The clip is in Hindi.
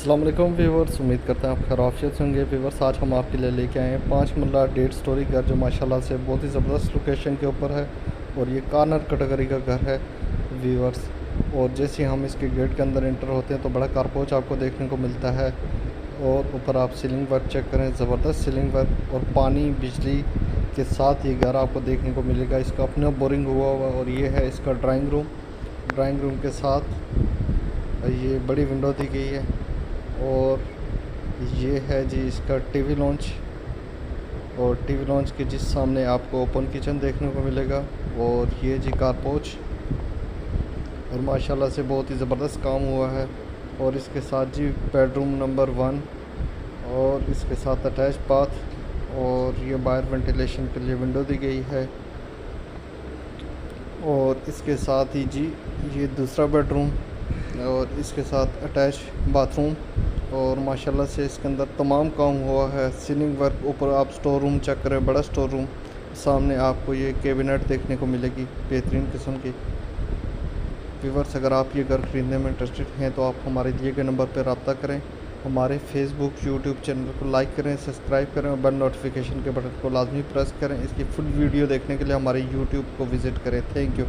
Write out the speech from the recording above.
अस्सलाम वालेकुम व्यूवर्स, उम्मीद करते हैं आप खैरियत से होंगे। व्यूवर्स, आज हम आपके लिए लेके आए हैं 5 मरला 1.5 स्टोरी घर जो माशाल्लाह से बहुत ही ज़बरदस्त लोकेशन के ऊपर है और ये कॉर्नर कैटेगरी का घर है व्यूवर्स। और जैसे हम इसके गेट के अंदर एंटर होते हैं तो बड़ा कारपोच आपको देखने को मिलता है और ऊपर आप सीलिंग वर्क चेक करें, ज़बरदस्त सीलिंग वर्क और पानी बिजली के साथ ये घर आपको देखने को मिलेगा। इसका अपना बोरिंग हुआ हुआ और ये है इसका ड्राइंग रूम के साथ ये बड़ी विंडो दी गई है। और ये है जी इसका टीवी लॉन्च, और टीवी लॉन्च के जिस सामने आपको ओपन किचन देखने को मिलेगा। और ये जी कारपोच, और माशाल्लाह से बहुत ही ज़बरदस्त काम हुआ है। और इसके साथ जी बेडरूम नंबर 1 और इसके साथ अटैच बाथ, और ये बाहर वेंटिलेशन के लिए विंडो दी गई है। और इसके साथ ही जी ये दूसरा बेडरूम और इसके साथ अटैच बाथरूम। और माशाल्लाह से इसके अंदर तमाम काम हुआ है, सीलिंग वर्क। ऊपर आप स्टोर रूम चेक करें, बड़ा स्टोर रूम। सामने आपको ये कैबिनेट देखने को मिलेगी बेहतरीन किस्म की। व्यूअर्स, अगर आप ये घर ख़रीदने में इंटरेस्टेड हैं तो आप हमारे दिए गए नंबर पर रब्ता करें। हमारे फेसबुक यूट्यूब चैनल को लाइक करें, सब्सक्राइब करें और बेल नोटिफिकेशन के बटन को लाजमी प्रेस करें। इसकी फुल वीडियो देखने के लिए हमारे यूट्यूब को विज़िट करें। Thank you.